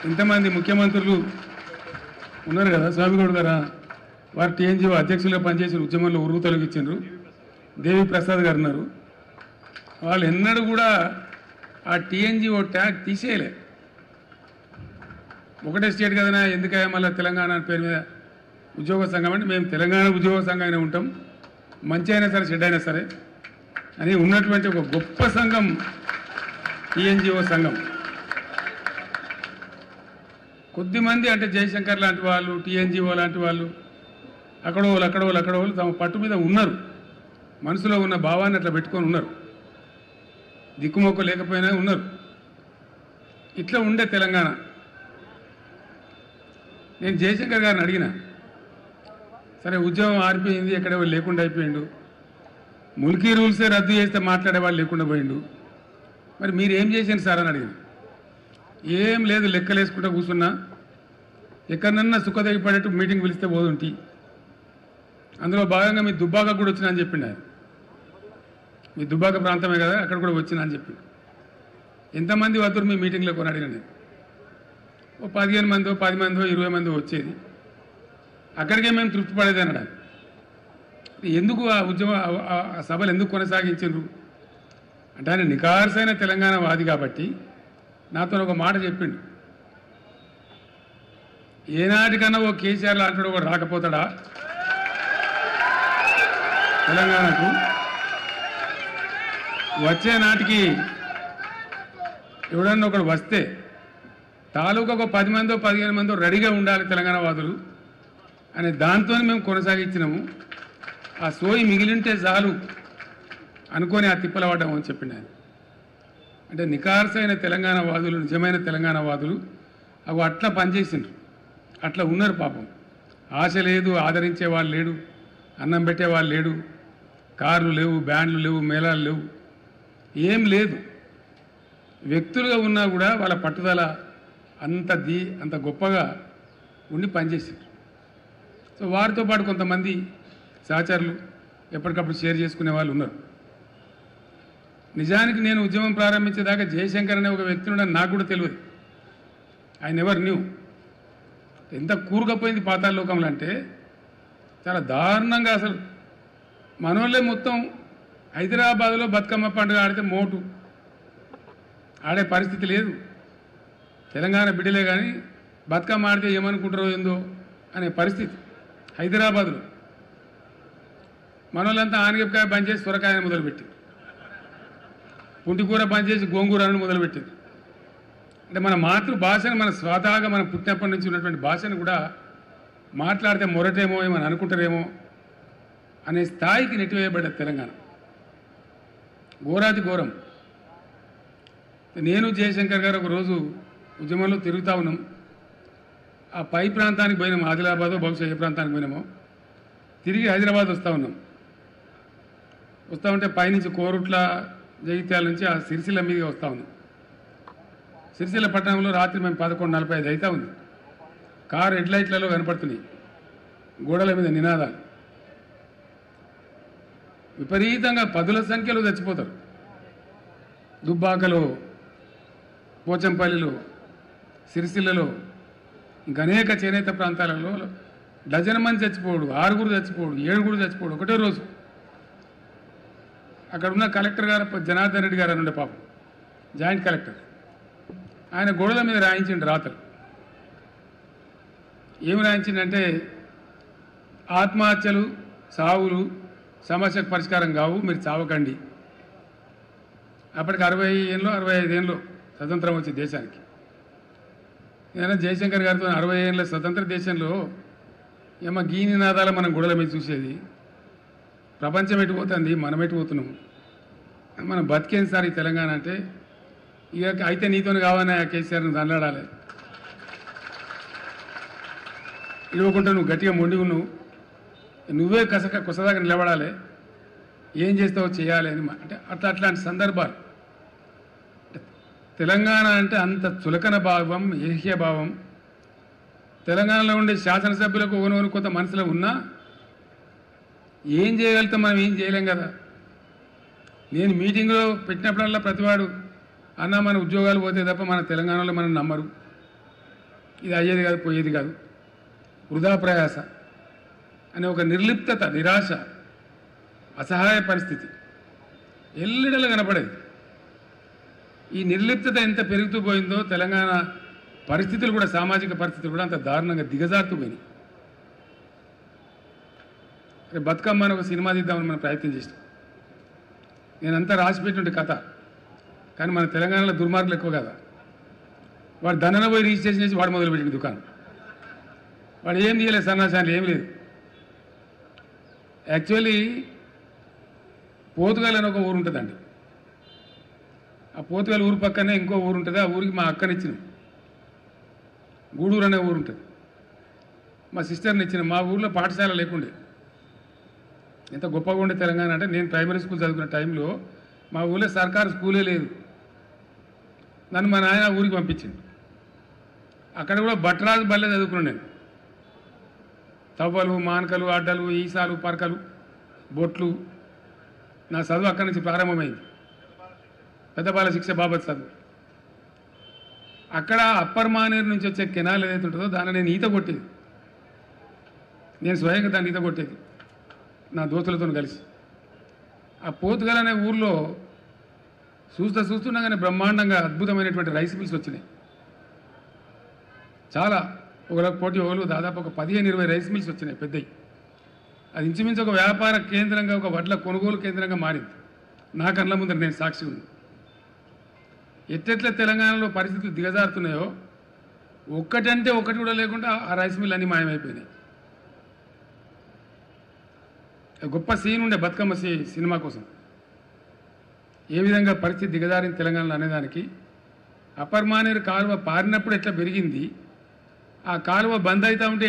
ఇంతమంది ముఖ్యమంత్రులు ఉన్నారు కదా, స్వామిగౌడ్ గారా వారు టీఎన్జీఓ అధ్యక్షులుగా పనిచేసిన ఉద్యమంలో ఉరుగు తొలగించారు. దేవి ప్రసాద్ గారు ఉన్నారు. వాళ్ళు ఎన్నడూ కూడా ఆ టీఎన్జీఓ ట్యాగ్ తీసేయలే. ఒకటే స్టేట్ కదనా, ఎందుకయ్యా మళ్ళీ తెలంగాణ పేరు మీద ఉద్యోగ సంఘం అంటే మేము తెలంగాణ ఉద్యోగ సంఘంగానే ఉంటాం, మంచి అయినా సరే చెడ్డ అయినా సరే అని ఉన్నటువంటి ఒక గొప్ప సంఘం టీఎన్జీఓ సంఘం. కొద్దిమంది అంటే జయశంకర్ లాంటి వాళ్ళు, టీఎన్జీఓ లాంటి వాళ్ళు అక్కడోళ్ళు తమ పట్టు మీద ఉన్నారు, మనసులో ఉన్న భావాన్ని అట్లా పెట్టుకొని ఉన్నారు, దిక్కుమొక్క లేకపోయినా ఉన్నారు. ఇట్లా ఉండే తెలంగాణ. నేను జయశంకర్ గారిని అడిగిన, సరే ఉద్యోగం ఆరిపోయింది, ఎక్కడ లేకుండా అయిపోయిండు, ముల్కీ రూల్సే రద్దు చేస్తే మాట్లాడేవాళ్ళు లేకుండా పోయిండు, మరి మీరు ఏం చేశారు సార్ అని అడిగిన. ఏం లేదు, లెక్కలేసుకుంటూ కూర్చున్నా, ఎక్కడన్నా సుఖదగిపడేట్టు మీటింగ్ పిలిస్తే పోదుంటి, అందులో భాగంగా మీ దుబ్బాక కూడా వచ్చినా అని చెప్పిండు ఆయన. మీ దుబ్బాక ప్రాంతమే కదా, అక్కడ కూడా వచ్చినా అని చెప్పిండు. ఎంతమంది వద్దరు మీ మీటింగ్లో కొని అడిగిన నేను. ఓ 15 మందో 10 మందో 20 మందో వచ్చేది, అక్కడికే మేము తృప్తి పడేది అన్నాడు. ఎందుకు ఆ ఉద్యమ ఆ సభలు ఎందుకు కొనసాగించారు అంటే ఆయన నికార్సైన తెలంగాణ వాది కాబట్టి నాతో ఒక మాట చెప్పిండు, ఏనాటికన్నా ఓ కేసీఆర్ లాంటి ఒకడు రాకపోతాడా తెలంగాణకు, వచ్చే నాటికి ఎవడన్నా ఒకడు వస్తే తాలూకా ఒక 10 మందో 15 మందో రెడీగా ఉండాలి తెలంగాణ వాదులు అనే దాంతో మేము కొనసాగించినాము. ఆ సోయి మిగిలింటే చాలు అనుకొని ఆ తిప్పల పడ్డాము అని చెప్పిండు ఆయన. అంటే నికార్సైన తెలంగాణ వాదులు, నిజమైన తెలంగాణ వాదులు అవి అట్లా పనిచేసిండ్రు, అట్లా ఉన్నారు పాపం. ఆశ లేదు, ఆదరించే వాళ్ళు లేడు, అన్నం పెట్టేవాళ్ళు లేడు, కార్లు లేవు, బ్యాండ్లు లేవు, మేళాలు లేవు, ఏం లేదు. వ్యక్తులుగా ఉన్నా కూడా వాళ్ళ పట్టుదల అంత గొప్పగా ఉండి పనిచేసిండ్రు. సో వారితో పాటు కొంతమంది సహచరులు ఎప్పటికప్పుడు షేర్ చేసుకునే వాళ్ళు ఉన్నారు. నిజానికి నేను ఉద్యమం ప్రారంభించేదాకా జయశంకర్ అనే ఒక వ్యక్తి ఉండని నాకు కూడా తెలియదు. ఆయన ఎవరు న్యూ. ఎంత కూరుకపోయింది పాతాళ లోకంలో అంటే చాలా దారుణంగా. అసలు మనోళ్ళే మొత్తం హైదరాబాద్లో బతుకమ్మ పండుగ ఆడితే మోటు ఆడే పరిస్థితి లేదు. తెలంగాణ బిడ్డలే కానీ బతుకమ్మ ఆడితే ఏమనుకుంటారో ఏందో అనే పరిస్థితి హైదరాబాద్లో. మనోళ్ళంతా ఆనగకాయ బంద్ చేసి సొరకాయని మొదలుపెట్టింది, పుంటికూర బంద్ చేసి గోంగూరను మొదలుపెట్టింది. అంటే మన మాతృభాషను, మన స్వతహాగా మనం పుట్టినప్పటి నుంచి ఉన్నటువంటి భాషను కూడా మాట్లాడితే మొరటేమో ఏమని అనుకుంటారేమో అనే స్థాయికి నెట్టివేయబడ్డది తెలంగాణ. ఘోరాతి ఘోరం. నేను జయశంకర్ గారు ఒకరోజు ఉద్యమంలో తిరుగుతూ ఉన్నాం. ఆ పై ప్రాంతానికి పోయినాము, ఆదిలాబాదో బహుశా ఏ ప్రాంతానికి పోయినామో. తిరిగి హైదరాబాద్ వస్తూ ఉంటే పైనుంచి కోరుట్ల, జగిత్యాల నుంచి ఆ సిరిసిల్ల మీదుగా వస్తూ ఉన్నాం. సిరిసిల్ల పట్టణంలో రాత్రి మేము 11:45 అవుతా ఉంది. కారు హెడ్లైట్లలో కనపడుతున్నాయి, గోడల మీద నినాదాలు. విపరీతంగా 10ల సంఖ్యలో చచ్చిపోతారు. దుబ్బాకలో, పోచంపల్లిలో, సిరిసిల్లలో, ఇంకా అనేక చేనేత ప్రాంతాలలో డజన్ మంది చచ్చిపోడు, 6 చచ్చిపోడు, 7 చచ్చిపోడు ఒకటే రోజు. అక్కడ ఉన్న కలెక్టర్ గారు జనార్దన్ రెడ్డి గారు అని ఉండే పాపం, జాయింట్ కలెక్టర్, ఆయన గోడల మీద రాయించిండు రాతలు. ఏమి రాయించిందంటే ఆత్మహత్యలు, సావులు సమస్యకు పరిష్కారం కావు, మీరు చావకండి. అప్పటికి 65 ఏళ్ళు స్వతంత్రం వచ్చి దేశానికి. ఏదైనా జయశంకర్ గారితో 60 ఏళ్ళ స్వతంత్ర దేశంలో ఏమో గీ నినాదాలు మనం గొడవల మీద చూసేది. ప్రపంచం ఎటుపోతుంది, మనం ఎటుపోతున్నాము, మనం బతికేం సార్ ఈ తెలంగాణ అంటే. ఇక అయితే నీతో కావాలన్నా కేసీఆర్ నువ్వు దండాడాలి, ఇవ్వకుండా నువ్వు గట్టిగా మొండి ఉన్నావు, నువ్వే కొసదాకా నిలబడాలి, ఏం చేస్తావో చేయాలి అని. అంటే అట్లాంటి సందర్భాలు. తెలంగాణ అంటే అంత చులకన భావం, ఏహ్య భావం. తెలంగాణలో ఉండే శాసనసభ్యులకు ఓనోని కొంత మనసులో ఉన్నా ఏం చేయగలుగుతాం, మనం ఏం చేయలేం కదా. నేను మీటింగ్లో పెట్టినప్పుడల్లా ప్రతివాడు అన్న మన ఉద్యోగాలు పోతే తప్ప మన తెలంగాణలో మనం నమ్మరు, ఇది అయ్యేది కాదు పోయేది కాదు వృధా ప్రయాస అనే ఒక నిర్లిప్తత నిరాశ అసహాయ పరిస్థితి ఎల్లిడలు కనపడేది. ఈ నిర్లిప్తత ఎంత పెరుగుతూ పోయిందో తెలంగాణ పరిస్థితులు కూడా సామాజిక పరిస్థితులు కూడా అంత దారుణంగా దిగజారుతూ పోయినాయి. బతుకమ్మ అని ఒక సినిమా తీద్దామని మనం ప్రయత్నం చేసినాం. నేనంతా రాసిపెట్టుంటే కథ, కానీ మన తెలంగాణలో దుర్మార్గులు ఎక్కువ కదా. వాడు ధనన పోయి రిజిస్ట్రేషన్ చేసి వాడు మొదలుపెట్టింది దుకాణం. వాడు ఏం తీయలేదు, సన్నాసాలు ఏం లేదు. యాక్చువల్లీ పోతుగల్ అని ఒక ఊరు ఉంటుందండి. ఆ పోతుగల్ ఊరు పక్కనే ఇంకో ఊరు ఉంటుంది. ఆ ఊరికి మా అక్కనిచ్చినాం. గూడూరు అనే ఊరు ఉంటుంది. మా సిస్టర్ని ఇచ్చినాం. మా ఊర్లో పాఠశాల లేకుండే. ఎంత గొప్పగా ఉండే తెలంగాణ అంటే, నేను ప్రైమరీ స్కూల్ చదువుకున్న టైంలో మా ఊళ్ళో సర్కారు స్కూలే లేదు. నన్ను మా నాయన ఊరికి పంపించింది. అక్కడ కూడా భట్రాజు బల్లే చదువుకున్నాను నేను. తవ్వలు, మానకలు, అడ్డలు, ఈసాలు, పరకలు, బొట్లు, నా చదువు అక్కడి నుంచి ప్రారంభమైంది. పెద్దపాల శిక్ష బాబత్ చదువు. అక్కడ అప్పర్ మానేరు నుంచి వచ్చే కెనాల్ ఏదైతే ఉంటుందో దాన్ని నేను ఈత కొట్టేది. నేను స్వయంగా దాన్ని ఈత కొట్టేది నా దోస్తులతో కలిసి. ఆ పోతుగల్ అనే ఊర్లో చూస్తుండగానే బ్రహ్మాండంగా అద్భుతమైనటువంటి రైస్ మిల్స్ వచ్చినాయి. చాలా ఒకళ్ళకి పోటీ ఒకళ్ళు దాదాపు ఒక 15-20 రైస్ మిల్స్ వచ్చినాయి పెద్దవి. అది ఇంచుమించు ఒక వ్యాపార కేంద్రంగా, ఒక వడ్ల కొనుగోలు కేంద్రంగా మారింది. నా కళ్ళ ముందర నేను సాక్షి ఉంది. ఎట్టెట్ల తెలంగాణలో పరిస్థితులు దిగజారుతున్నాయో ఒక్కటంటే ఒకటి కూడా లేకుండా ఆ రైస్ మిల్ అన్నీ మాయమైపోయినాయి. గొప్ప సీన్ ఉండే బతుకమ్మ సినిమా కోసం. ఏ విధంగా పరిస్థితి దిగజారిన తెలంగాణలో అనేదానికి అప్పర్ మానేరు కాలువ పారినప్పుడు ఎట్లా పెరిగింది, ఆ కాలువ బంద్ అవుతూ ఉంటే